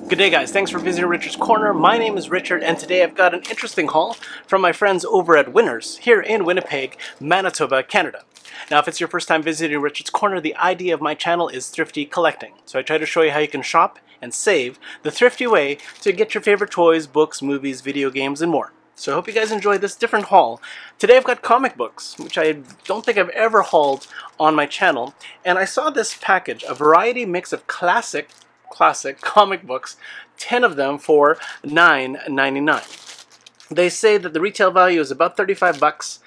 Good day guys, thanks for visiting Richard's Corner. My name is Richard and today I've got an interesting haul from my friends over at Winners here in Winnipeg, Manitoba, Canada. Now if it's your first time visiting Richard's Corner, the idea of my channel is thrifty collecting. So I try to show you how you can shop and save the thrifty way to get your favorite toys, books, movies, video games, and more. So I hope you guys enjoy this different haul. Today I've got comic books, which I don't think I've ever hauled on my channel. And I saw this package, a variety mix of classic comic books, 10 of them for $9.99. They say that the retail value is about 35 bucks.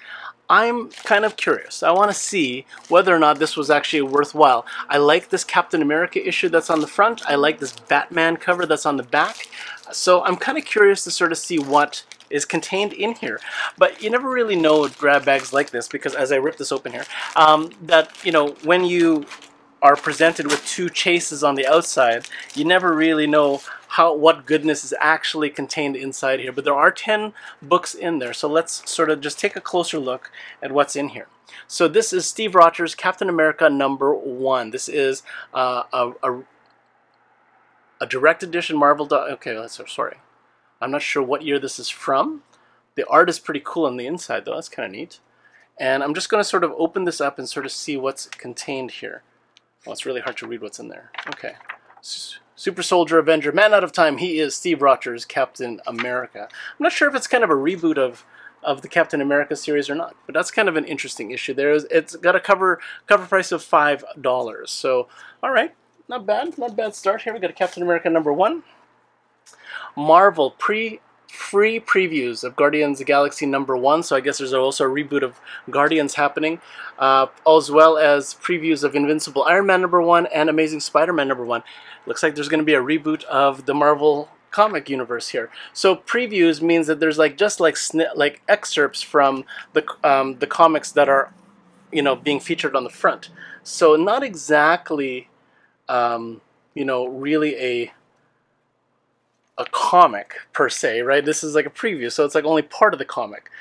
I'm kind of curious. I want to see whether or not this was actually worthwhile. I like this Captain America issue that's on the front. I like this Batman cover that's on the back. So I'm kind of curious to sort of see what is contained in here. But you never really know with grab bags like this, because as I rip this open here, that, you know, when you are presented with two chases on the outside, you never really know what goodness is actually contained inside here. But there are 10 books in there, so let's sort of just take a closer look at what's in here. So this is Steve Rogers' Captain America #1. This is a direct edition Marvel. Okay, sorry. I'm not sure what year this is from. The art is pretty cool on the inside though, that's kind of neat. And I'm just going to sort of open this up and sort of see what's contained here. Well, it's really hard to read what's in there. Okay. Super Soldier, Avenger, Man Out of Time. He is Steve Rogers, Captain America. I'm not sure if it's kind of a reboot of the Captain America series or not, but that's kind of an interesting issue there. It's got a cover price of $5. So, all right. Not bad start. Here we got a Captain America #1. Marvel free previews of Guardians of the Galaxy #1, so I guess there's also a reboot of Guardians happening, as well as previews of Invincible Iron Man #1 and Amazing Spider-Man #1. Looks like there's going to be a reboot of the Marvel comic universe here. So previews means that there's just like excerpts from the comics that are, you know, being featured on the front. So not exactly, you know, really a comic per se, right? This is like a preview, so it's like only part of the comic.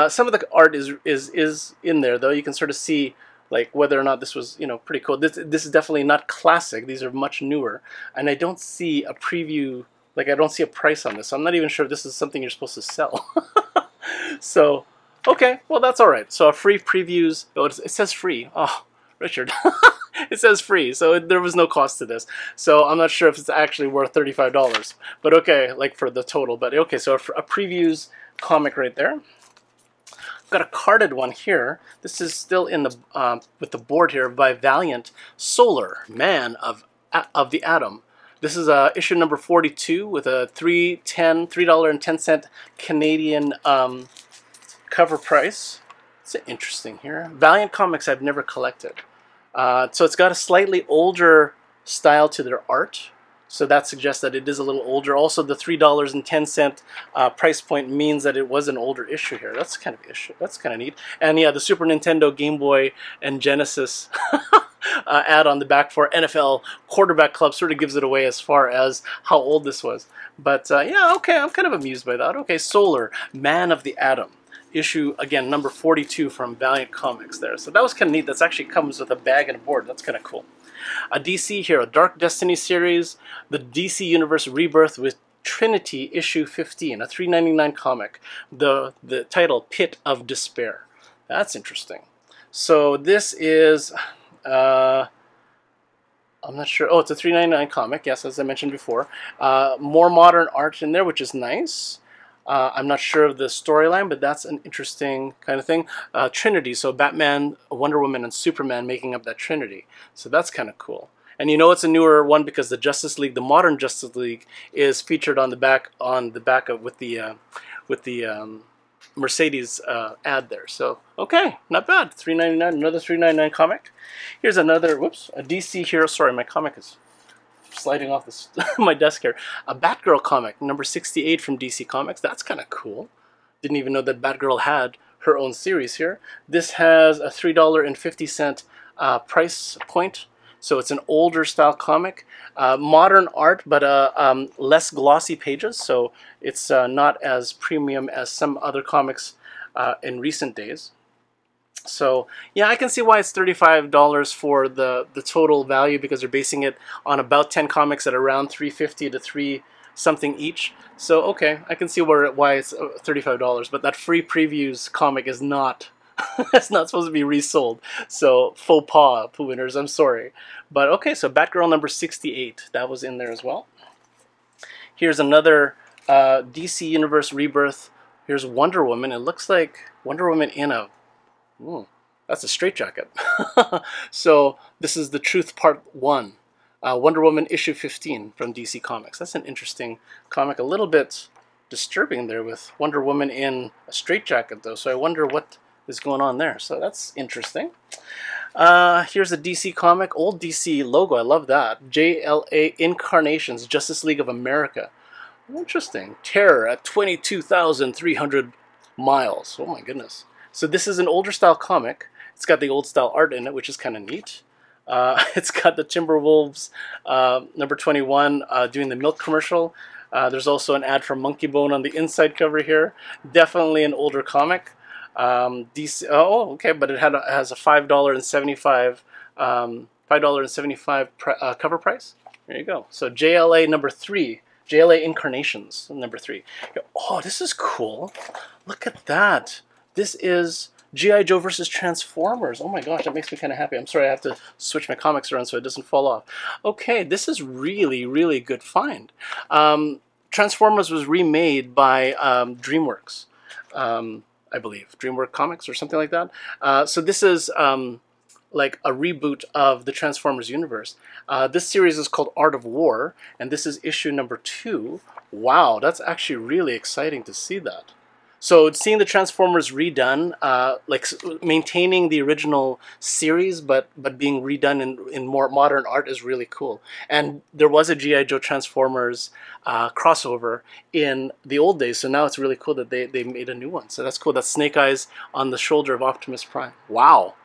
Some of the art is in there though. You can sort of see like whether or not this was, you know, pretty cool. This is definitely not classic. These are much newer, and I don't see a preview. Like I don't see a price on this. So I'm not even sure if this is something you're supposed to sell. So okay, well that's all right. So a free previews. Oh, it says free. Oh, Richard. It says free, so there was no cost to this. So I'm not sure if it's actually worth $35. But okay, like for the total. But okay, so a previews comic right there. I've got a carded one here. This is still in the with the board here by Valiant. Solar Man of the Atom. This is issue number 42 with a $3.10 Canadian cover price. It's interesting here. Valiant comics I've never collected. So it's got a slightly older style to their art, so that suggests that it is a little older. Also, the $3.10 price point means that it was an older issue here. That's kind of neat. And yeah, the Super Nintendo, Game Boy, and Genesis ad on the back for NFL Quarterback Club sort of gives it away as far as how old this was. But yeah, okay, I'm kind of amused by that. Okay, Solar, Man of the Atom. Issue, again, number 42 from Valiant Comics there. So that was kind of neat. That actually comes with a bag and a board. That's kind of cool. A DC here, a Dark Destiny series, the DC Universe Rebirth with Trinity issue 15, a $3.99 comic. The title, Pit of Despair. That's interesting. So this is, I'm not sure. Oh, it's a $3.99 comic, yes, as I mentioned before. More modern art in there, which is nice. I'm not sure of the storyline, but that's an interesting kind of thing. Trinity, so Batman, Wonder Woman, and Superman making up that Trinity. So that's kind of cool. And you know it's a newer one because the Justice League, the modern Justice League, is featured on the back of with the Mercedes ad there. So okay, not bad. $3.99, another $3.99 comic. Here's another. Whoops, a DC hero. Sorry, my comic is sliding off this my desk here. A Batgirl comic, number 68 from DC Comics. That's kind of cool. Didn't even know that Batgirl had her own series here. This has a $3.50 price point. So it's an older style comic. Modern art, but less glossy pages. So it's not as premium as some other comics in recent days. So yeah, I can see why it's $35 for the total value, because they're basing it on about 10 comics at around 350 to 3 something each. So okay, I can see why it's $35. But that free previews comic is not it's not supposed to be resold. So faux pas, Pooh Winners, I'm sorry. But okay, so Batgirl number 68, that was in there as well. Here's another DC Universe Rebirth. Here's Wonder Woman. It looks like Wonder Woman in a... that's a straitjacket. So this is The Truth Part 1. Wonder Woman issue 15 from DC Comics. That's an interesting comic. A little bit disturbing there with Wonder Woman in a straitjacket, though. So I wonder what is going on there. So that's interesting. Here's a DC comic. Old DC logo. I love that. JLA Incarnations, Justice League of America. Interesting. Terror at 22,300 miles. Oh my goodness. So this is an older style comic. It's got the old style art in it, which is kind of neat. It's got the Timberwolves number 21 doing the milk commercial. There's also an ad for Monkey Bone on the inside cover here. Definitely an older comic. DC, oh, okay, but it has a $5.75 cover price. There you go. So JLA number 3. JLA Incarnations number 3. Oh, this is cool. Look at that. This is G.I. Joe versus Transformers. Oh my gosh, that makes me kind of happy. I'm sorry, I have to switch my comics around so it doesn't fall off. Okay, this is really, really good find. Transformers was remade by DreamWorks, I believe. DreamWorks Comics or something like that. So this is like a reboot of the Transformers universe. This series is called Art of War, and this is issue number 2. Wow, that's actually really exciting to see that. So seeing the Transformers redone, like maintaining the original series, but being redone in more modern art is really cool. And there was a G.I. Joe Transformers crossover in the old days, so now it's really cool that they made a new one. So that's cool. That's Snake Eyes on the shoulder of Optimus Prime. Wow.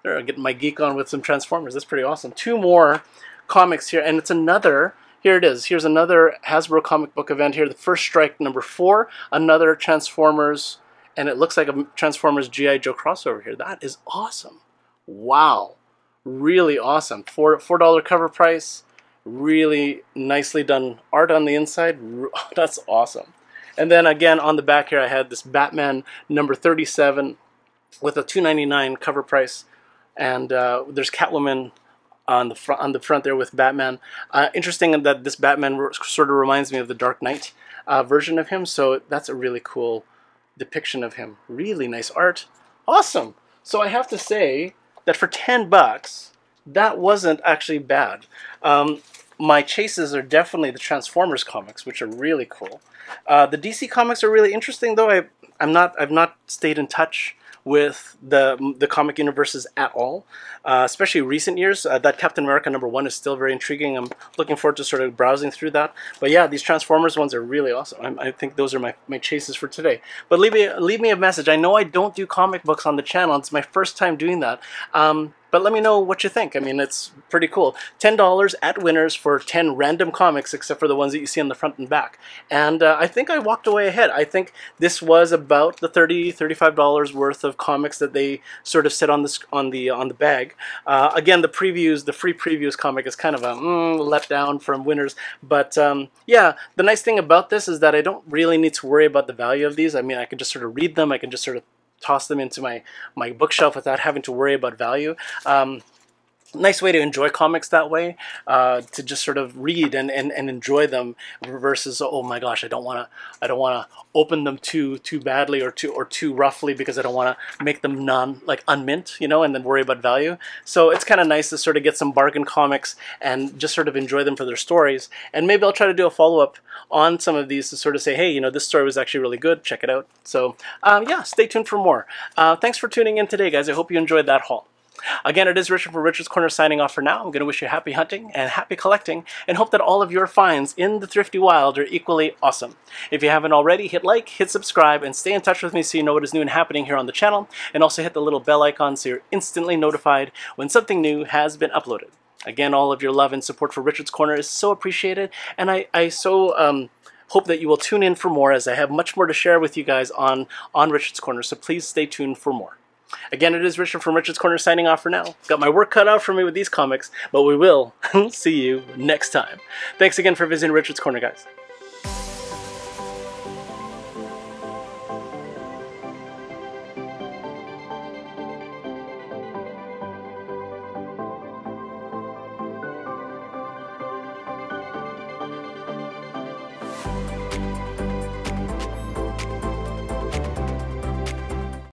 There, I'm getting my geek on with some Transformers. That's pretty awesome. 2 more comics here, and it's another... Here it is. Here's another Hasbro comic book event here. The First Strike number 4. Another Transformers, and it looks like a Transformers G.I. Joe crossover here. That is awesome. Wow. Really awesome. $4 cover price. Really nicely done art on the inside. That's awesome. And then again on the back here I had this Batman number 37 with a $2.99 cover price. And there's Catwoman on the front there with Batman. Interesting that this Batman sort of reminds me of the Dark Knight version of him, so that's a really cool depiction of him. Really nice art. Awesome. So I have to say that for $10, that wasn't actually bad. My chases are definitely the Transformers comics, which are really cool. The DC comics are really interesting, though. I've not stayed in touch with the comic universes at all, especially recent years. That Captain America number 1 is still very intriguing. I'm looking forward to sort of browsing through that. But yeah, these Transformers ones are really awesome. I think those are my chases for today. But leave me a message. I know I don't do comic books on the channel. It's my first time doing that. But let me know what you think. I mean, it's pretty cool. $10 at Winners for 10 random comics, except for the ones that you see on the front and back. And I think I walked away ahead. I think this was about the $35 worth of comics that they sort of set on the bag. Again, the free previews comic is kind of a letdown from Winners. But yeah, the nice thing about this is that I don't really need to worry about the value of these. I mean, I can just sort of read them. I can just sort of toss them into my bookshelf without having to worry about value. Nice way to enjoy comics that way, to just sort of read and enjoy them versus, oh my gosh, I don't want to open them too badly or too roughly because I don't want to make them unmint, you know, and then worry about value. So it's kind of nice to sort of get some bargain comics and just sort of enjoy them for their stories. And maybe I'll try to do a follow-up on some of these to sort of say, hey, you know, this story was actually really good. Check it out. So yeah, stay tuned for more. Thanks for tuning in today, guys. I hope you enjoyed that haul. Again, it is Richard from Richard's Corner signing off for now. I'm going to wish you happy hunting and happy collecting, and hope that all of your finds in the thrifty wild are equally awesome. If you haven't already, hit like, hit subscribe, and stay in touch with me so you know what is new and happening here on the channel, and also hit the little bell icon so you're instantly notified when something new has been uploaded. Again, all of your love and support for Richard's Corner is so appreciated, and I so hope that you will tune in for more, as I have much more to share with you guys on Richard's Corner, so please stay tuned for more. Again, it is Richard from Richard's Corner signing off for now. Got my work cut out for me with these comics, but we will see you next time. Thanks again for visiting Richard's Corner, guys.